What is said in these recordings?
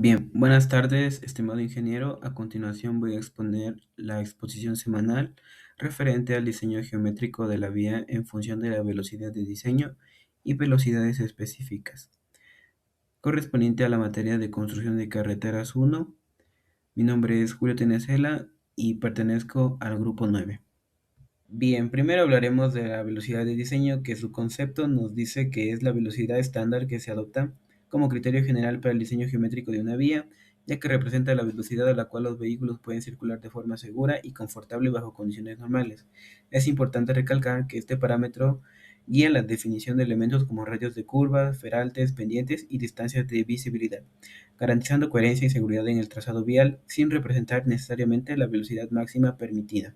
Bien, buenas tardes, estimado ingeniero. A continuación voy a exponer la exposición semanal referente al diseño geométrico de la vía en función de la velocidad de diseño y velocidades específicas, correspondiente a la materia de construcción de carreteras 1. Mi nombre es Julio Tenecela y pertenezco al grupo 9. Bien, primero hablaremos de la velocidad de diseño, que su concepto nos dice que es la velocidad estándar que se adopta como criterio general para el diseño geométrico de una vía, ya que representa la velocidad a la cual los vehículos pueden circular de forma segura y confortable bajo condiciones normales. Es importante recalcar que este parámetro guía la definición de elementos como radios de curvas, feraltes, pendientes y distancias de visibilidad, garantizando coherencia y seguridad en el trazado vial sin representar necesariamente la velocidad máxima permitida.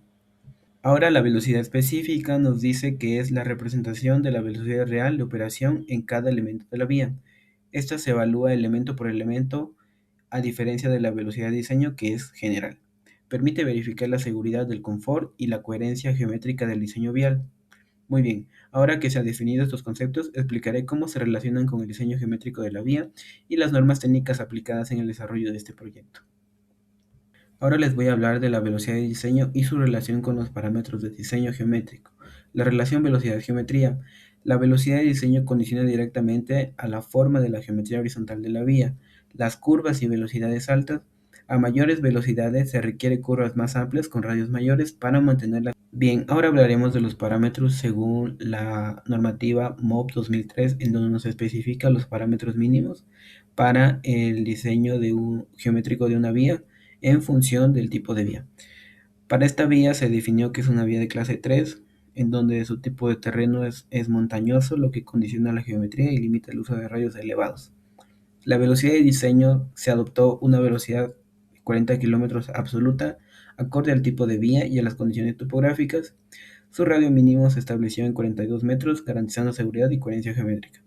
Ahora la velocidad específica nos dice que es la representación de la velocidad real de operación en cada elemento de la vía. Esta se evalúa elemento por elemento a diferencia de la velocidad de diseño que es general. Permite verificar la seguridad del confort y la coherencia geométrica del diseño vial. Muy bien, ahora que se han definido estos conceptos, explicaré cómo se relacionan con el diseño geométrico de la vía y las normas técnicas aplicadas en el desarrollo de este proyecto. Ahora les voy a hablar de la velocidad de diseño y su relación con los parámetros de diseño geométrico. La relación velocidad-geometría. La velocidad de diseño condiciona directamente a la forma de la geometría horizontal de la vía. Las curvas y velocidades altas. A mayores velocidades se requiere curvas más amplias con radios mayores para mantenerla. Bien, ahora hablaremos de los parámetros según la normativa MOB 2003, en donde nos especifica los parámetros mínimos para el diseño geométrico de una vía en función del tipo de vía. Para esta vía se definió que es una vía de clase 3, en donde su tipo de terreno es montañoso, lo que condiciona la geometría y limita el uso de rayos elevados. La velocidad de diseño se adoptó una velocidad de 40 kilómetros absoluta, acorde al tipo de vía y a las condiciones topográficas. Su radio mínimo se estableció en 42 metros, garantizando seguridad y coherencia geométrica.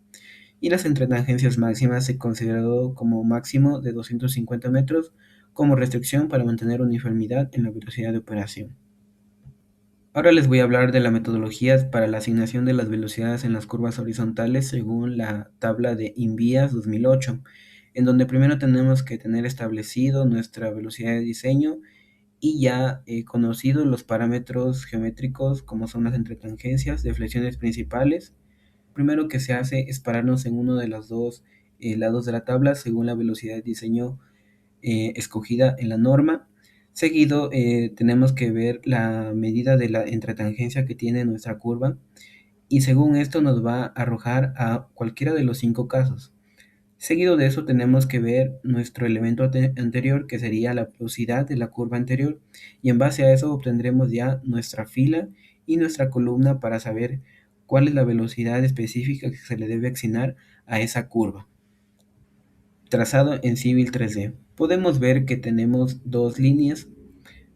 Y las entretangencias máximas se consideró como máximo de 250 metros como restricción para mantener uniformidad en la velocidad de operación. Ahora les voy a hablar de la metodología para la asignación de las velocidades en las curvas horizontales según la tabla de INVIAS 2008, en donde primero tenemos que tener establecido nuestra velocidad de diseño y ya conocidos los parámetros geométricos como son las entretangencias, deflexiones principales. Primero que se hace es pararnos en uno de los dos lados de la tabla según la velocidad de diseño escogida en la norma. Seguido, tenemos que ver la medida de la entretangencia que tiene nuestra curva y según esto nos va a arrojar a cualquiera de los 5 casos. Seguido de eso tenemos que ver nuestro elemento anterior, que sería la velocidad de la curva anterior, y en base a eso obtendremos ya nuestra fila y nuestra columna para saber cuál es la velocidad específica que se le debe asignar a esa curva. Trazado en Civil 3D. Podemos ver que tenemos dos líneas,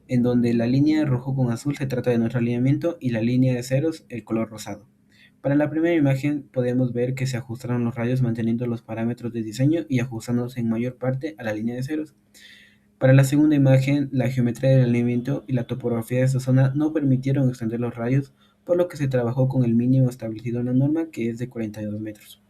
en donde la línea rojo con azul se trata de nuestro alineamiento y la línea de ceros el color rosado. Para la primera imagen podemos ver que se ajustaron los rayos manteniendo los parámetros de diseño y ajustándose en mayor parte a la línea de ceros. Para la segunda imagen, la geometría del alineamiento y la topografía de esta zona no permitieron extender los rayos, por lo que se trabajó con el mínimo establecido en la norma, que es de 42 metros.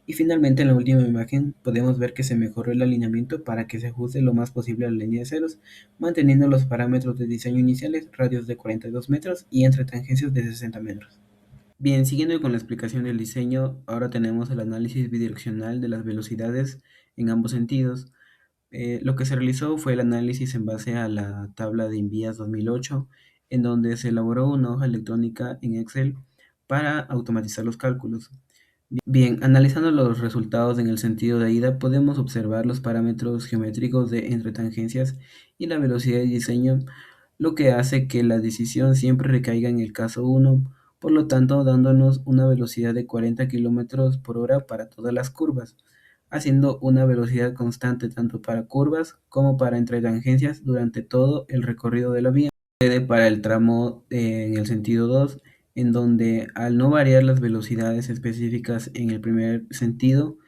Y finalmente en la última imagen podemos ver que se mejoró el alineamiento para que se ajuste lo más posible a la línea de ceros, manteniendo los parámetros de diseño iniciales, radios de 42 metros y entretangencias de 60 metros. Bien, siguiendo con la explicación del diseño, ahora tenemos el análisis bidireccional de las velocidades en ambos sentidos. Lo que se realizó fue el análisis en base a la tabla de Invías 2008, en donde se elaboró una hoja electrónica en Excel para automatizar los cálculos. Bien, analizando los resultados en el sentido de ida, podemos observar los parámetros geométricos de entretangencias y la velocidad de diseño, lo que hace que la decisión siempre recaiga en el caso 1, por lo tanto dándonos una velocidad de 40 kilómetros por hora para todas las curvas, haciendo una velocidad constante tanto para curvas como para entretangencias durante todo el recorrido de la vía. Sucede para el tramo en el sentido 2, en donde al no variar las velocidades específicas en el primer sentido,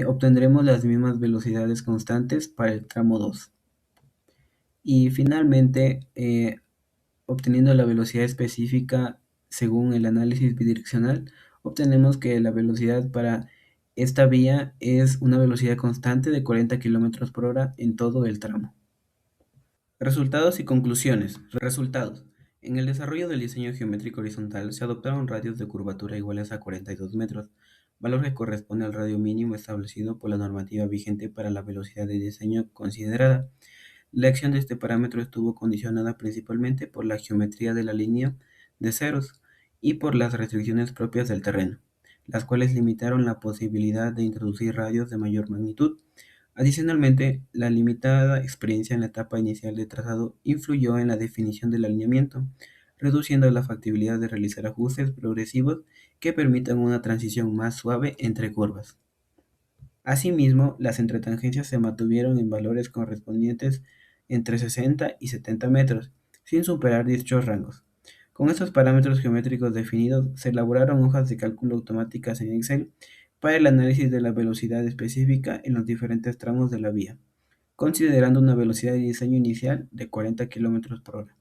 obtendremos las mismas velocidades constantes para el tramo 2. Y finalmente, obteniendo la velocidad específica según el análisis bidireccional, obtenemos que la velocidad para Esta vía es una velocidad constante de 40 kilómetros por hora en todo el tramo. Resultados y conclusiones. Resultados. En el desarrollo del diseño geométrico horizontal se adoptaron radios de curvatura iguales a 42 metros, valor que corresponde al radio mínimo establecido por la normativa vigente para la velocidad de diseño considerada. La acción de este parámetro estuvo condicionada principalmente por la geometría de la línea de ceros y por las restricciones propias del terreno, las cuales limitaron la posibilidad de introducir radios de mayor magnitud. Adicionalmente, la limitada experiencia en la etapa inicial de trazado influyó en la definición del alineamiento, reduciendo la factibilidad de realizar ajustes progresivos que permitan una transición más suave entre curvas. Asimismo, las entretangencias se mantuvieron en valores correspondientes entre 60 y 70 metros, sin superar dichos rangos. Con estos parámetros geométricos definidos, se elaboraron hojas de cálculo automáticas en Excel para el análisis de la velocidad específica en los diferentes tramos de la vía, considerando una velocidad de diseño inicial de 40 kilómetros por hora.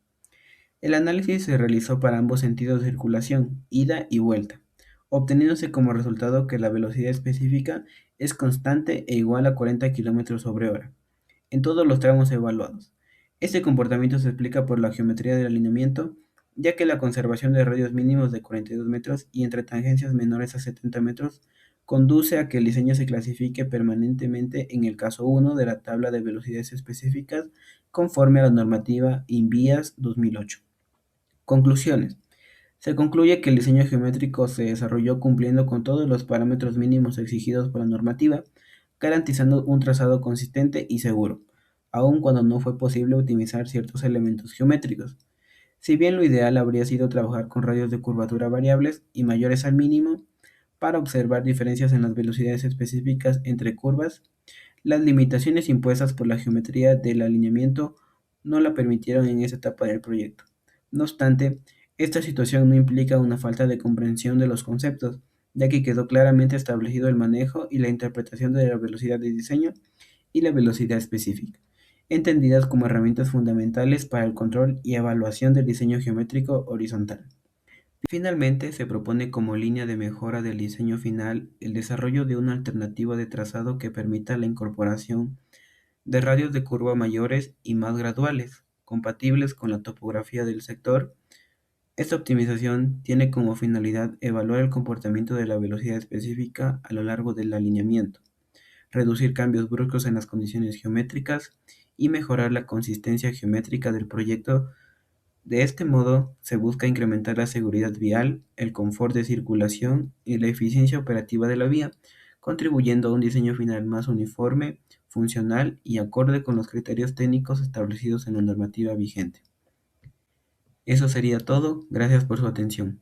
El análisis se realizó para ambos sentidos de circulación, ida y vuelta, obteniéndose como resultado que la velocidad específica es constante e igual a 40 kilómetros sobre hora en todos los tramos evaluados. Este comportamiento se explica por la geometría del alineamiento, ya que la conservación de radios mínimos de 42 metros y entre tangencias menores a 70 metros conduce a que el diseño se clasifique permanentemente en el caso 1 de la tabla de velocidades específicas conforme a la normativa INVIAS 2008. Conclusiones. Se concluye que el diseño geométrico se desarrolló cumpliendo con todos los parámetros mínimos exigidos por la normativa, garantizando un trazado consistente y seguro, aun cuando no fue posible optimizar ciertos elementos geométricos. Si bien lo ideal habría sido trabajar con radios de curvatura variables y mayores al mínimo para observar diferencias en las velocidades específicas entre curvas, las limitaciones impuestas por la geometría del alineamiento no la permitieron en esa etapa del proyecto. No obstante, esta situación no implica una falta de comprensión de los conceptos, ya que quedó claramente establecido el manejo y la interpretación de la velocidad de diseño y la velocidad específica, entendidas como herramientas fundamentales para el control y evaluación del diseño geométrico horizontal. Finalmente, se propone como línea de mejora del diseño final el desarrollo de una alternativa de trazado que permita la incorporación de radios de curva mayores y más graduales, compatibles con la topografía del sector. Esta optimización tiene como finalidad evaluar el comportamiento de la velocidad específica a lo largo del alineamiento, reducir cambios bruscos en las condiciones geométricas y mejorar la consistencia geométrica del proyecto. De este modo, se busca incrementar la seguridad vial, el confort de circulación y la eficiencia operativa de la vía, contribuyendo a un diseño final más uniforme, funcional y acorde con los criterios técnicos establecidos en la normativa vigente. Eso sería todo. Gracias por su atención.